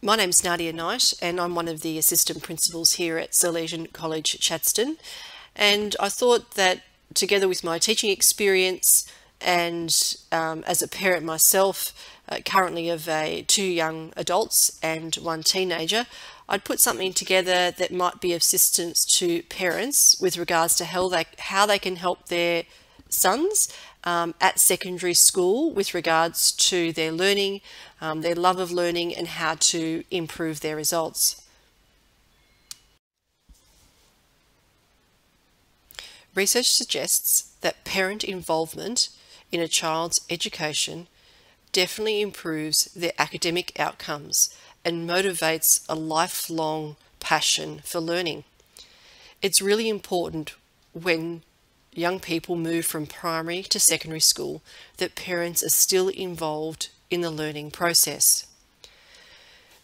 My name's Nadia Knight and I'm one of the assistant principals here at Salesian College Chadstone, and I thought that together with my teaching experience and as a parent myself, currently of two young adults and one teenager, I'd put something together that might be of assistance to parents with regards to how they can help their sons at secondary school with regards to their learning, their love of learning, and how to improve their results. Research suggests that parent involvement in a child's education definitely improves their academic outcomes and motivates a lifelong passion for learning. It's really important when young people move from primary to secondary school that parents are still involved in the learning process.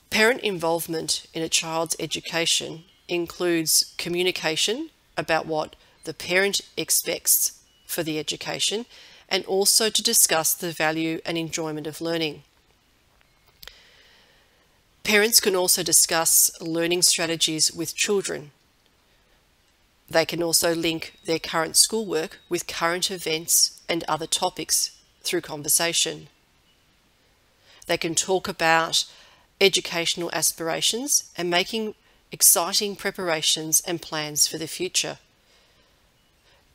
Parent involvement in a child's education includes communication about what the parent expects for the education, and also to discuss the value and enjoyment of learning. Parents can also discuss learning strategies with children. They can also link their current schoolwork with current events and other topics through conversation. They can talk about educational aspirations and making exciting preparations and plans for the future.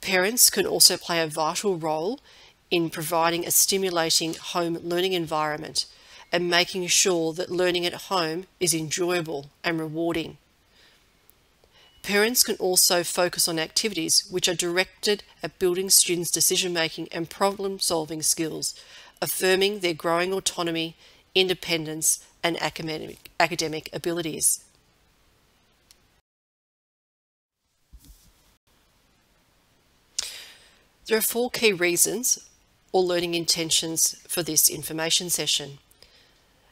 Parents can also play a vital role in providing a stimulating home learning environment and making sure that learning at home is enjoyable and rewarding. Parents can also focus on activities which are directed at building students' decision-making and problem-solving skills, affirming their growing autonomy, independence, and academic abilities. There are 4 key reasons or learning intentions for this information session.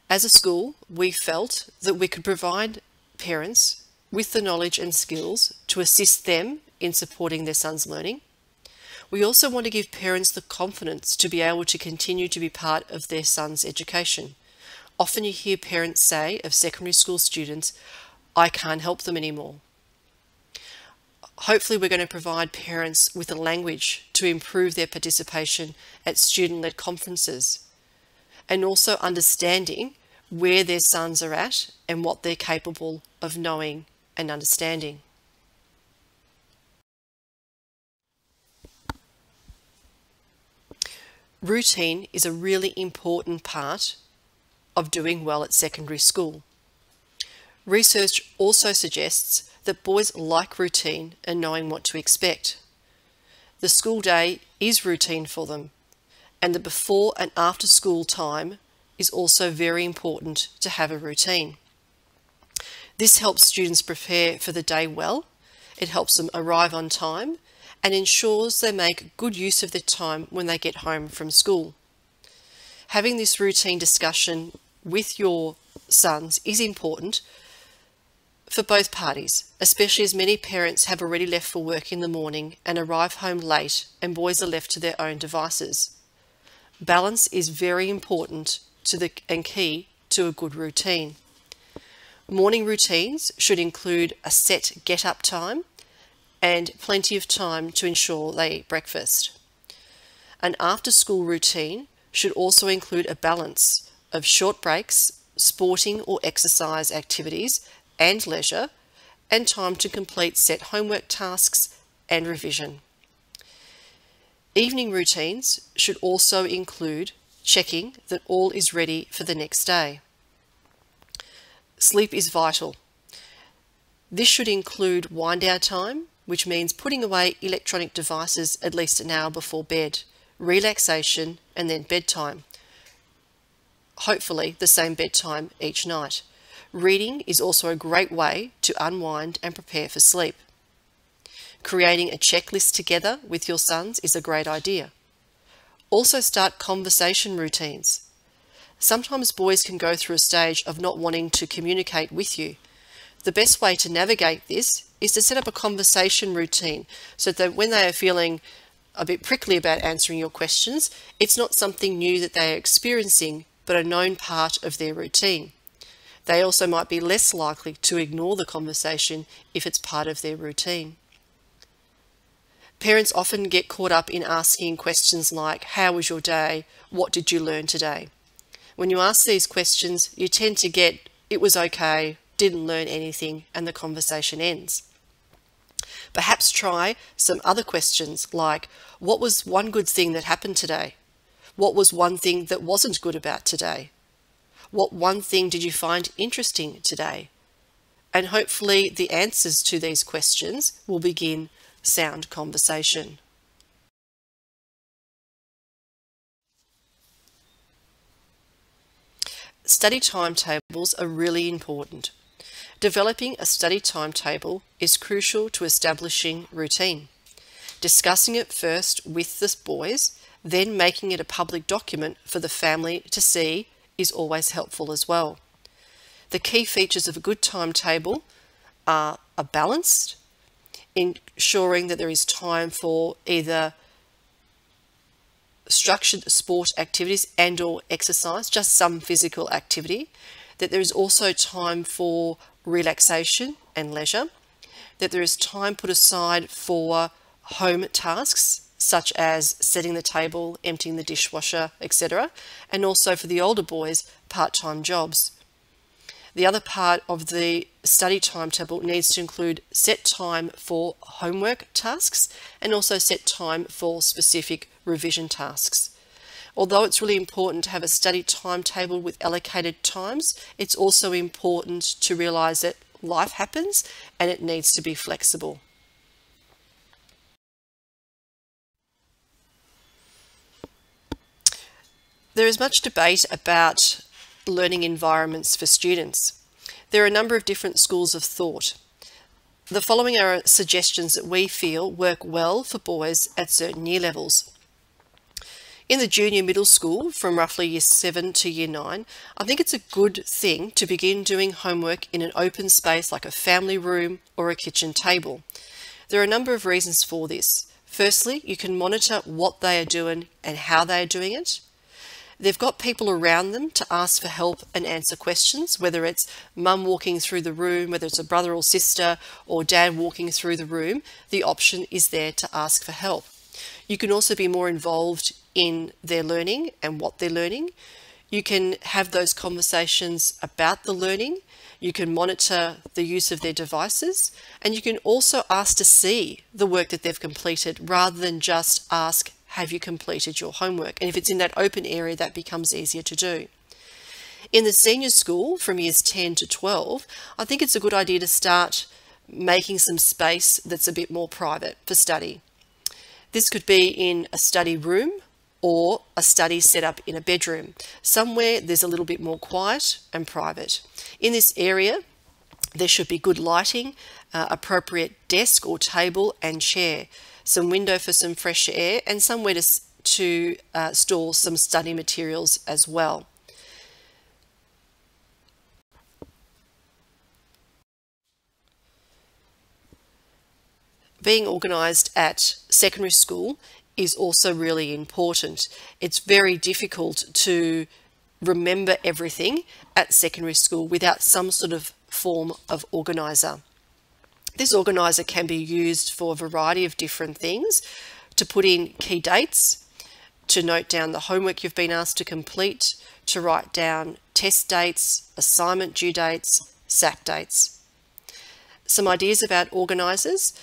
As a school, we felt that we could provide parents with the knowledge and skills to assist them in supporting their son's learning. We also want to give parents the confidence to be able to continue to be part of their son's education. Often you hear parents say of secondary school students, "I can't help them anymore." Hopefully we're going to provide parents with a language to improve their participation at student-led conferences, and also understanding where their sons are at and what they're capable of knowing and understanding. Routine is a really important part of doing well at secondary school. Research also suggests that boys like routine and knowing what to expect. The school day is routine for them, and the before and after school time is also very important to have a routine. This helps students prepare for the day well, it helps them arrive on time, and ensures they make good use of their time when they get home from school. Having this routine discussion with your sons is important for both parties, especially as many parents have already left for work in the morning and arrive home late and boys are left to their own devices. Balance is very important and key to a good routine. Morning routines should include a set get-up time and plenty of time to ensure they eat breakfast. An after-school routine should also include a balance of short breaks, sporting or exercise activities and leisure, and time to complete set homework tasks and revision. Evening routines should also include checking that all is ready for the next day. Sleep is vital. This should include wind-down time, which means putting away electronic devices at least an hour before bed, relaxation, and then bedtime. Hopefully the same bedtime each night. Reading is also a great way to unwind and prepare for sleep. Creating a checklist together with your sons is a great idea. Also start conversation routines. Sometimes boys can go through a stage of not wanting to communicate with you. The best way to navigate this is to set up a conversation routine so that when they are feeling a bit prickly about answering your questions, it's not something new that they are experiencing, but a known part of their routine. They also might be less likely to ignore the conversation if it's part of their routine. Parents often get caught up in asking questions like, how was your day? What did you learn today? When you ask these questions, you tend to get, it was okay, didn't learn anything, and the conversation ends. Perhaps try some other questions like, what was one good thing that happened today? What was one thing that wasn't good about today? What one thing did you find interesting today? And hopefully the answers to these questions will begin sound conversation. Study timetables are really important. Developing a study timetable is crucial to establishing routine. Discussing it first with the boys, then making it a public document for the family to see is always helpful as well. The key features of a good timetable are balanced, ensuring that there is time for either structured sport activities and or exercise, just some physical activity, that there is also time for relaxation and leisure, that there is time put aside for home tasks such as setting the table, emptying the dishwasher, etc., and also for the older boys, part-time jobs. The other part of the study timetable needs to include set time for homework tasks and also set time for specific revision tasks. Although it's really important to have a study timetable with allocated times, it's also important to realise that life happens and it needs to be flexible. There is much debate about learning environments for students. There are a number of different schools of thought. The following are suggestions that we feel work well for boys at certain year levels. In the junior middle school, from roughly year 7 to year 9, I think it's a good thing to begin doing homework in an open space like a family room or a kitchen table. There are a number of reasons for this. Firstly, you can monitor what they are doing and how they are doing it. They've got people around them to ask for help and answer questions, whether it's mum walking through the room, whether it's a brother or sister, or dad walking through the room. The option is there to ask for help. You can also be more involved in their learning and what they're learning. You can have those conversations about the learning. You can monitor the use of their devices, and you can also ask to see the work that they've completed rather than just ask, have you completed your homework? And if it's in that open area, that becomes easier to do. In the senior school, from years 10 to 12, I think it's a good idea to start making some space that's a bit more private for study. This could be in a study room or a study set up in a bedroom, somewhere there's a little bit more quiet and private. In this area, there should be good lighting, appropriate desk or table and chair, some window for some fresh air, and somewhere to store some study materials as well. Being organised at secondary school is also really important. It's very difficult to remember everything at secondary school without some sort of form of organiser. This organiser can be used for a variety of different things: to put in key dates, to note down the homework you've been asked to complete, to write down test dates, assignment due dates, SAC dates. Some ideas about organisers: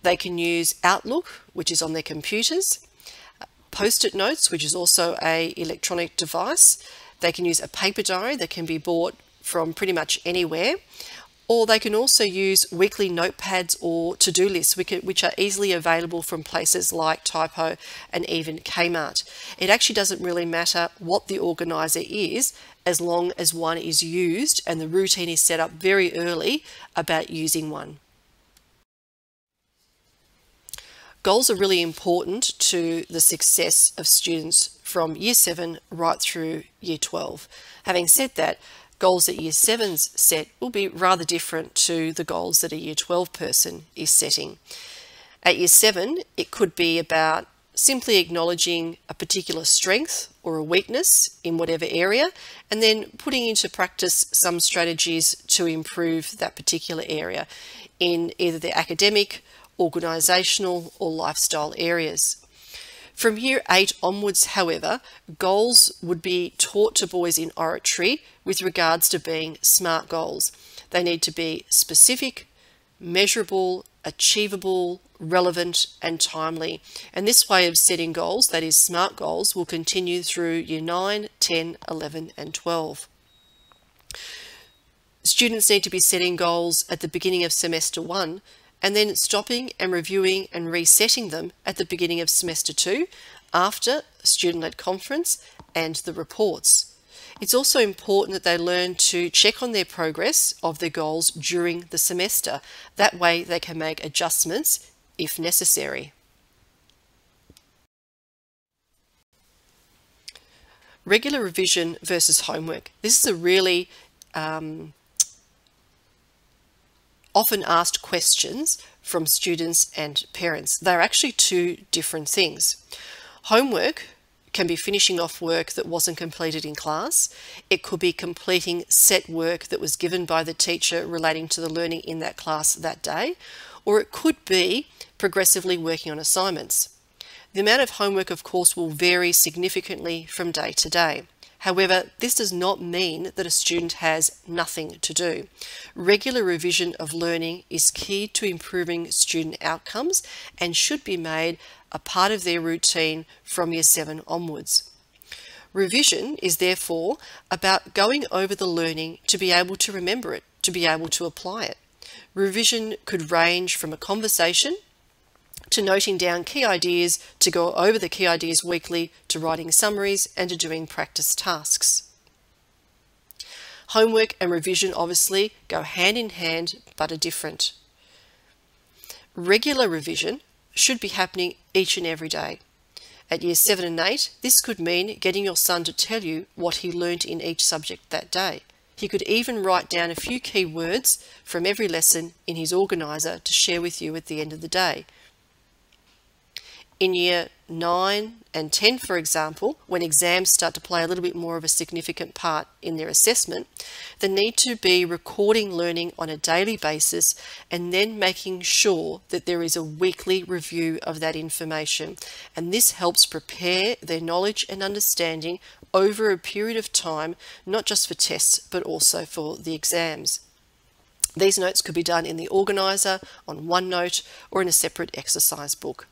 they can use Outlook, which is on their computers, Post-it notes, which is also an electronic device. They can use a paper diary that can be bought from pretty much anywhere. Or they can also use weekly notepads or to-do lists, which are easily available from places like Typo and even Kmart. It actually doesn't really matter what the organiser is, as long as one is used and the routine is set up very early about using one. Goals are really important to the success of students from Year 7 right through Year 12. Having said that, goals that Year 7's set will be rather different to the goals that a Year 12 person is setting. At Year 7, it could be about simply acknowledging a particular strength or a weakness in whatever area, and then putting into practice some strategies to improve that particular area in either the academic, organisational or lifestyle areas. From year 8 onwards, however, goals would be taught to boys in oratory with regards to being SMART goals. They need to be specific, measurable, achievable, relevant and timely. And this way of setting goals, that is SMART goals, will continue through year 9, 10, 11 and 12. Students need to be setting goals at the beginning of semester 1 and then stopping and reviewing and resetting them at the beginning of semester 2 after student-led conference and the reports. It's also important that they learn to check on their progress of their goals during the semester. That way they can make adjustments if necessary. Regular revision versus homework. This is a really often asked questions from students and parents. They're actually two different things. Homework can be finishing off work that wasn't completed in class. It could be completing set work that was given by the teacher relating to the learning in that class that day, or it could be progressively working on assignments. The amount of homework, of course, will vary significantly from day to day. However, this does not mean that a student has nothing to do. Regular revision of learning is key to improving student outcomes and should be made a part of their routine from year 7 onwards. Revision is therefore about going over the learning to be able to remember it, to be able to apply it. Revision could range from a conversation to noting down key ideas, to go over the key ideas weekly, to writing summaries and to doing practice tasks. Homework and revision obviously go hand in hand but are different. Regular revision should be happening each and every day. At year 7 and 8, this could mean getting your son to tell you what he learnt in each subject that day. He could even write down a few key words from every lesson in his Organiser to share with you at the end of the day. In year 9 and 10, for example, when exams start to play a little bit more of a significant part in their assessment, they need to be recording learning on a daily basis and then making sure that there is a weekly review of that information. And this helps prepare their knowledge and understanding over a period of time, not just for tests, but also for the exams. These notes could be done in the Organiser, on OneNote, or in a separate exercise book.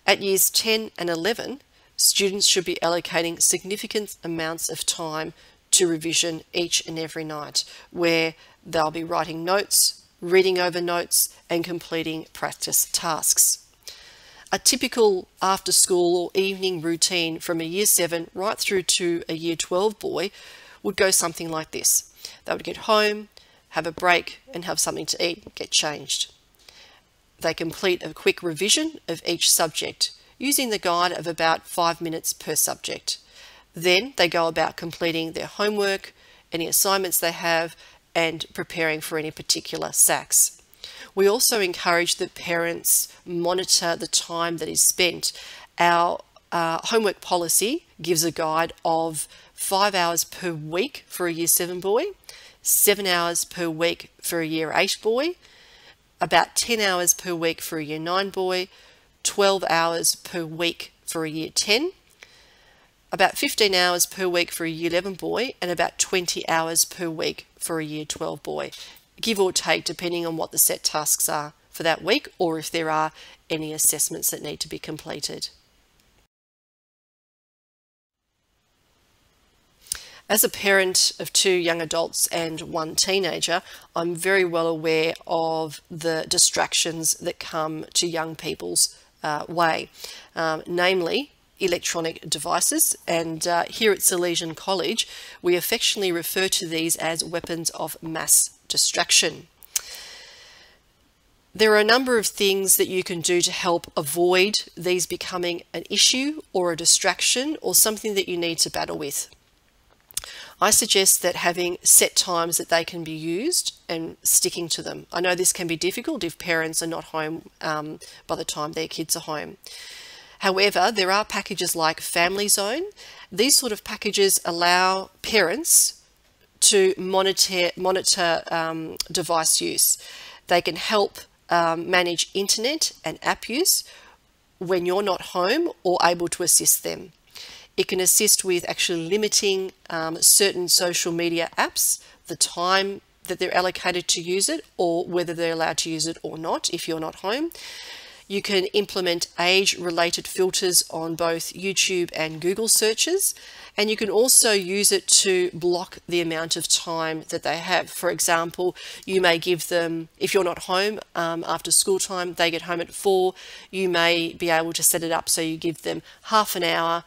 At years 10 and 11, students should be allocating significant amounts of time to revision each and every night, where they'll be writing notes, reading over notes, and completing practice tasks. A typical after-school or evening routine from a year 7 right through to a year 12 boy would go something like this. They would get home, have a break, and have something to eat, get changed. They complete a quick revision of each subject, using the guide of about 5 minutes per subject. Then they go about completing their homework, any assignments they have, and preparing for any particular SACs. We also encourage that parents monitor the time that is spent. Our homework policy gives a guide of 5 hours per week for a year 7 boy, 7 hours per week for a year 8 boy, about 10 hours per week for a year 9 boy, 12 hours per week for a year 10, about 15 hours per week for a year 11 boy, and about 20 hours per week for a year 12 boy, give or take depending on what the set tasks are for that week or if there are any assessments that need to be completed. As a parent of 2 young adults and 1 teenager, I'm very well aware of the distractions that come to young people's way, namely electronic devices. And here at Salesian College, we affectionately refer to these as weapons of mass distraction. There are a number of things that you can do to help avoid these becoming an issue or a distraction or something that you need to battle with. I suggest that having set times that they can be used and sticking to them. I know this can be difficult if parents are not home by the time their kids are home. However, there are packages like Family Zone. These sort of packages allow parents to monitor device use. They can help manage internet and app use when you're not home or able to assist them. It can assist with actually limiting certain social media apps, the time that they're allocated to use it, or whether they're allowed to use it or not if you're not home. You can implement age-related filters on both YouTube and Google searches, and you can also use it to block the amount of time that they have. For example, you may give them, if you're not home after school time, they get home at 4, you may be able to set it up so you give them half an hour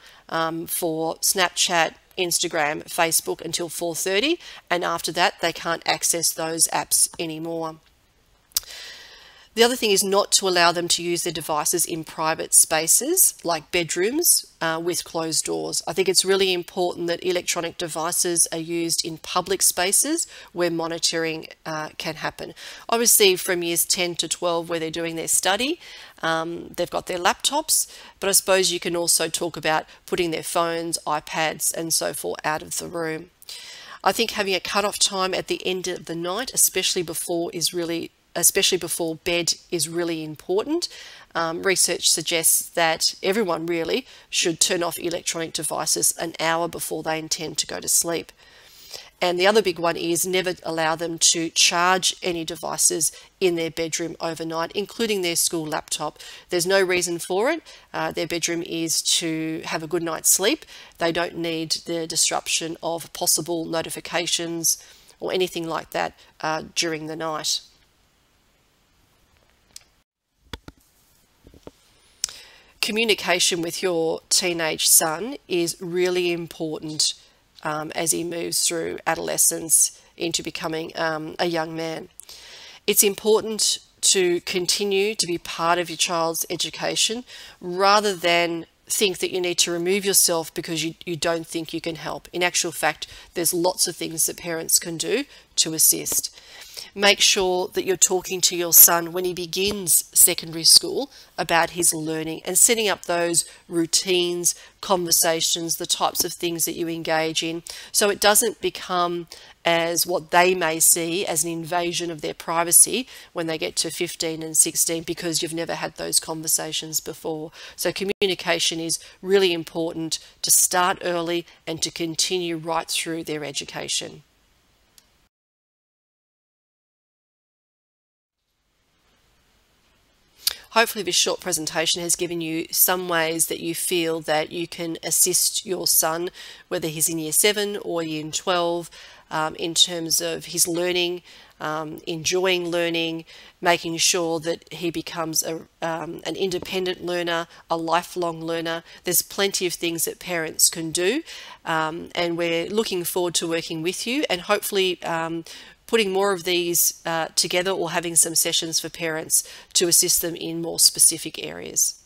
for Snapchat, Instagram, Facebook until 4:30, and after that they can't access those apps anymore. The other thing is not to allow them to use their devices in private spaces like bedrooms with closed doors. I think it's really important that electronic devices are used in public spaces where monitoring can happen. Obviously from years 10 to 12 where they're doing their study, they've got their laptops, but I suppose you can also talk about putting their phones, iPads and so forth out of the room. I think having a cut-off time at the end of the night, especially before bed, is really important. Research suggests that everyone really should turn off electronic devices an hour before they intend to go to sleep. And the other big one is never allow them to charge any devices in their bedroom overnight, including their school laptop. There's no reason for it. Their bedroom is to have a good night's sleep. They don't need the disruption of possible notifications or anything like that during the night. Communication with your teenage son is really important as he moves through adolescence into becoming a young man. It's important to continue to be part of your child's education rather than think that you need to remove yourself because you don't think you can help. In actual fact, there's lots of things that parents can do to assist. Make sure that you're talking to your son when he begins secondary school about his learning and setting up those routines, conversations, the types of things that you engage in, so it doesn't become as what they may see as an invasion of their privacy when they get to 15 and 16 because you've never had those conversations before. So communication is really important to start early and to continue right through their education. Hopefully this short presentation has given you some ways that you feel that you can assist your son, whether he's in year 7 or year 12, in terms of his learning, enjoying learning, making sure that he becomes an independent learner, a lifelong learner. There's plenty of things that parents can do, and we're looking forward to working with you and hopefully putting more of these together or having some sessions for parents to assist them in more specific areas.